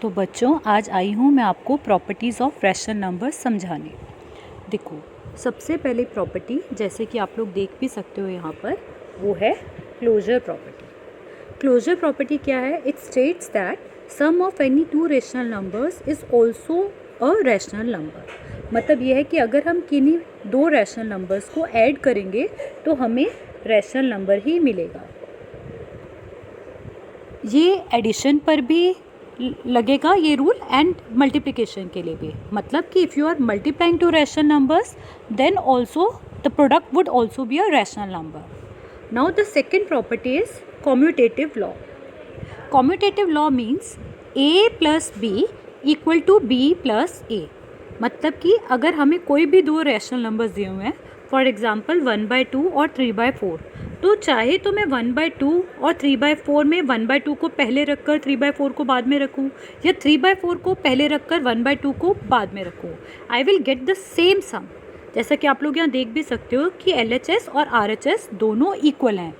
तो बच्चों आज आई हूँ मैं आपको प्रॉपर्टीज़ ऑफ रैशनल नंबर्स समझाने। देखो सबसे पहले प्रॉपर्टी जैसे कि आप लोग देख भी सकते हो यहाँ पर वो है क्लोजर प्रॉपर्टी। क्लोजर प्रॉपर्टी क्या है? It states that sum of any two rational numbers is also a rational number. मतलब ये है कि अगर हम किन्हीं दो रैशनल नंबर्स को ऐड करेंगे तो हमें रैशनल नंबर ही मिलेगा। ये एडिशन पर भी लगेगा ये रूल एंड मल्टीप्लिकेशन के लिए भी। मतलब कि if you are multiplying two rational numbers then also the product would also be a rational number. Now the second property is commutative law. Commutative law means a plus B equal to B plus A. मतलब कि अगर हमें कोई भी दो rational नंबर्स दिए हुए हैं, फॉर एग्जाम्पल 1/2 और 3/4, तो चाहे तो मैं 1/2 और 3/4 में 1/2 को पहले रखकर 3/4 को बाद में रखूँ या 3/4 को पहले रखकर 1/2 को बाद में रखूँ, I will get the same sum. जैसा कि आप लोग यहाँ देख भी सकते हो कि LHS और RHS दोनों इक्वल हैं,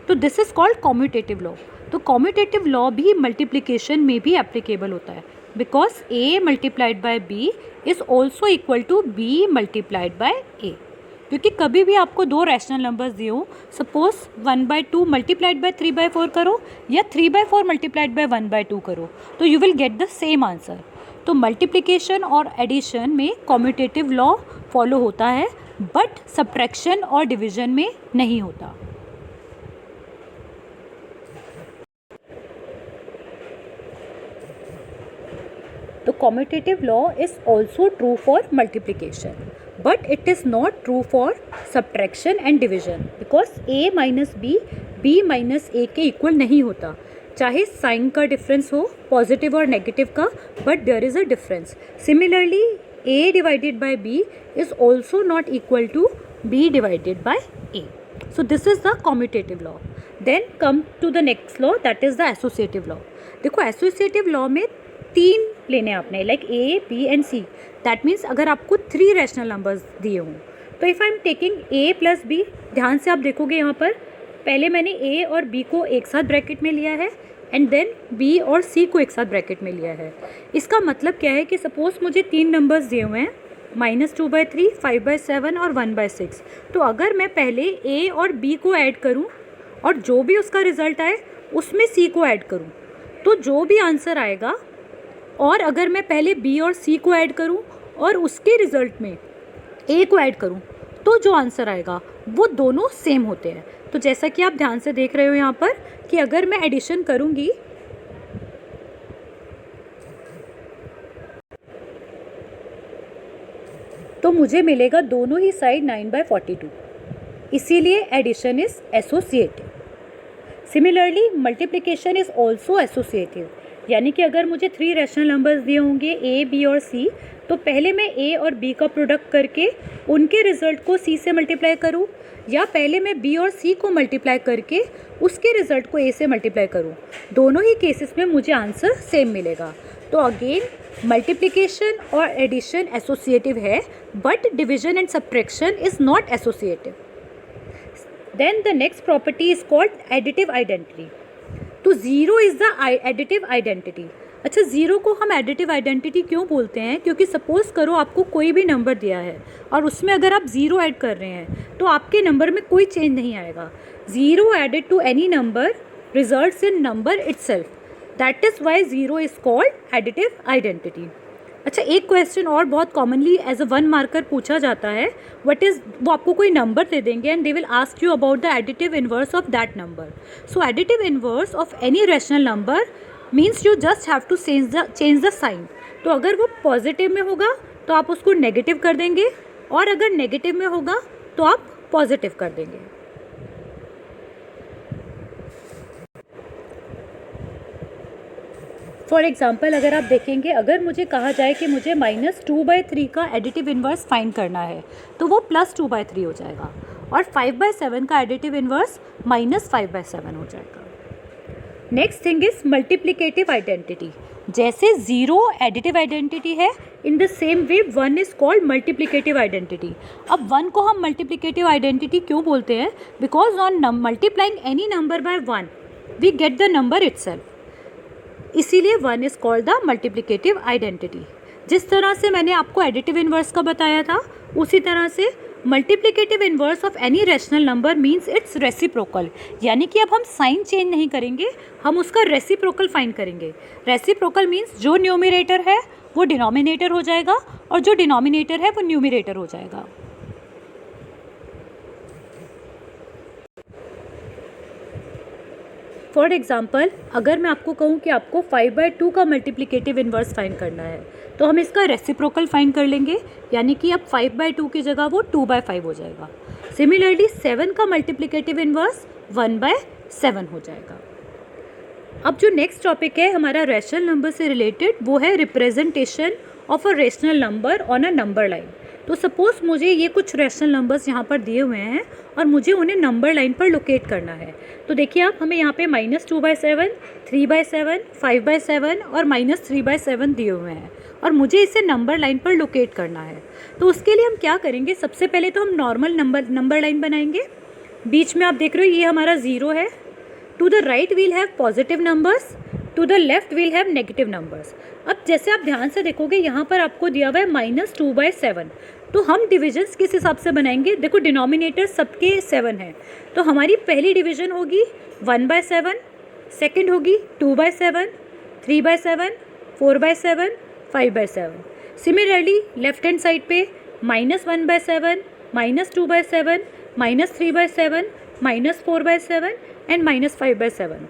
तो this is called commutative law. तो कॉम्यूटेटिव लॉ भी मल्टीप्लिकेशन में भी एप्लीकेबल होता है because A multiplied by B is also equal to B multiplied by A। क्योंकि कभी भी आपको दो रैशनल नंबर्स दिए हो, सपोज 1/2 मल्टीप्लाइड बाय 3/4 करो या 3/4 मल्टीप्लाइड बाय 1/2 करो, तो you will get the same answer. तो मल्टीप्लिकेशन और एडिशन में कॉम्यूटेटिव लॉ फॉलो होता है बट सब्ट्रैक्शन और डिवीजन में नहीं होता। तो commutative law is also true for multiplication but it is not true for subtraction and division because a minus b minus a के इक्वल नहीं होता। चाहे साइन का डिफरेंस हो पॉजिटिव और नेगेटिव का, but there is a difference. Similarly a divided by b is also not equal to b divided by a। So this is the commutative law. Then come to the next law that is the associative law. देखो associative law में तीन लेने आपने like A, B and C। That means अगर आपको 3 रैशनल नंबर्स दिए हों तो if I am taking A plus B, ध्यान से आप देखोगे यहाँ पर पहले मैंने A और B को एक साथ ब्रैकेट में लिया है एंड देन B और C को एक साथ ब्रैकेट में लिया है। इसका मतलब क्या है कि सपोज मुझे 3 नंबर्स दिए हुए हैं -2/3, 5/7 और 1/6। तो अगर मैं पहले A और B को ऐड करूँ और जो भी उसका रिजल्ट आए उसमें C को ऐड करूँ तो जो भी आंसर आएगा, और अगर मैं पहले B और C को ऐड करूं और उसके रिज़ल्ट में A को ऐड करूं तो जो आंसर आएगा वो दोनों सेम होते हैं। तो जैसा कि आप ध्यान से देख रहे हो यहाँ पर कि अगर मैं एडिशन करूँगी तो मुझे मिलेगा दोनों ही साइड 9/42, इसीलिए addition is associative. Similarly multiplication is also associative, यानी कि अगर मुझे 3 रैशनल नंबर्स दिए होंगे A, B और C, तो पहले मैं A और B का प्रोडक्ट करके उनके रिज़ल्ट को C से मल्टीप्लाई करूँ या पहले मैं B और C को मल्टीप्लाई करके उसके रिज़ल्ट को A से मल्टीप्लाई करूँ, दोनों ही केसेस में मुझे आंसर सेम मिलेगा। तो अगेन मल्टीप्लिकेशन और एडिशन एसोसिएटिव है but division and subtraction is not associative. Then the next property is called additive identity. तो zero is the additive identity. अच्छा, ज़ीरो को हम एडिटिव आइडेंटिटी क्यों बोलते हैं? क्योंकि सपोज़ करो आपको कोई भी नंबर दिया है और उसमें अगर आप ज़ीरो ऐड कर रहे हैं तो आपके नंबर में कोई चेंज नहीं आएगा। Zero added to any number results in number itself, that is why zero is called additive identity. अच्छा, एक क्वेश्चन और बहुत कॉमनली एज अ 1 मार्कर पूछा जाता है, व्हाट इज़, वो आपको कोई नंबर दे देंगे and they will ask you about the additive inverse of that number. So additive inverse of any rational number means you just have to change the sign. तो अगर वो पॉजिटिव में होगा तो आप उसको नेगेटिव कर देंगे और अगर नेगेटिव में होगा तो आप पॉजिटिव कर देंगे। फॉर एग्ज़ाम्पल अगर आप देखेंगे, अगर मुझे कहा जाए कि मुझे -2/3 का एडिटिव इन्वर्स फाइंड करना है तो वो +2/3 हो जाएगा और 5/7 का एडिटिव इन्वर्स -5/7 हो जाएगा। Next thing is multiplicative identity. जैसे ज़ीरो एडिटिव आइडेंटिटी है, in the same way 1 is called multiplicative identity. अब 1 को हम मल्टीप्लिकेटिव आइडेंटिटी क्यों बोलते हैं? Because on multiplying any number by 1 we get the number itself. इसीलिए 1 is called the multiplicative identity. जिस तरह से मैंने आपको एडिटिव इन्वर्स का बताया था, उसी तरह से multiplicative inverse of any rational number means it's reciprocal, यानी कि अब हम साइन चेंज नहीं करेंगे, हम उसका रेसिप्रोकल फाइंड करेंगे। रेसिप्रोकल मीन्स जो न्यूमरेटर है वो डिनोमिनेटर हो जाएगा और जो डिनोमिनेटर है वो न्यूमरेटर हो जाएगा। फॉर एग्जाम्पल, अगर मैं आपको कहूँ कि आपको 5/2 का मल्टीप्लिकेटिव इन्वर्स फाइंड करना है, तो हम इसका रेसिप्रोकल फाइंड कर लेंगे, यानी कि अब 5/2 की जगह वो 2/5 हो जाएगा। सिमिलरली 7 का मल्टीप्लिकेटिव इन्वर्स 1/7 हो जाएगा। अब जो नेक्स्ट टॉपिक है हमारा रैशनल नंबर से रिलेटेड, वो है representation of a rational number on a number line. तो सपोज मुझे ये कुछ रैशनल नंबर्स यहाँ पर दिए हुए हैं और मुझे उन्हें नंबर लाइन पर लोकेट करना है। तो देखिए आप, हमें यहाँ पे -2/7, 3/7, 5/7 और -3/7 दिए हुए हैं और मुझे इसे नंबर लाइन पर लोकेट करना है। तो उसके लिए हम क्या करेंगे, सबसे पहले तो हम नॉर्मल नंबर लाइन बनाएंगे। बीच में आप देख रहे हो ये हमारा 0 है। To the right we'll have positive numbers, to the left we'll have negative numbers. अब जैसे आप ध्यान से देखोगे यहाँ पर आपको दिया हुआ है -2/7, तो हम डिविजन्स किस हिसाब से बनाएंगे, देखो डिनोमिनेटर सबके 7 है, तो हमारी पहली डिवीजन होगी 1/7, सेकेंड होगी 2/7, 3/7, 4/7, 5/7। सिमिलरली लेफ्ट हैंड साइड पे -1/7, -2/7, -3/7, -4/7 एंड -5/7।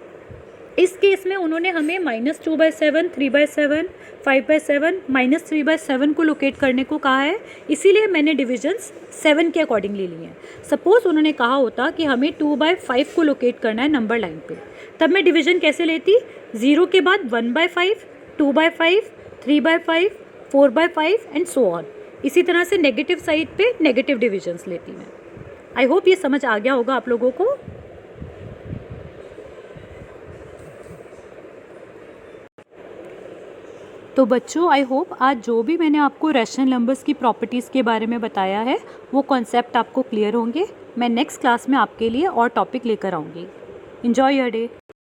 इस केस में उन्होंने हमें -2/7, 3/7, 5/7, -3/7 को लोकेट करने को कहा है, इसीलिए मैंने डिविजन्स 7 के अकॉर्डिंगली लिए हैं। सपोज उन्होंने कहा होता कि हमें 2/5 को लोकेट करना है नंबर लाइन पे, तब मैं डिवीजन कैसे लेती, 0 के बाद 1/5, 2/5, 3/5, 4/5 एंड सो ऑन। इसी तरह से नेगेटिव साइड पे नेगेटिव डिविजन्स लेती मैं। आई होप ये समझ आ गया होगा आप लोगों को। तो बच्चों, आई होप आज जो भी मैंने आपको रैशनल नंबर्स की प्रॉपर्टीज़ के बारे में बताया है वो कॉन्सेप्ट आपको क्लियर होंगे। मैं नेक्स्ट क्लास में आपके लिए और टॉपिक लेकर आऊँगी। Enjoy your day.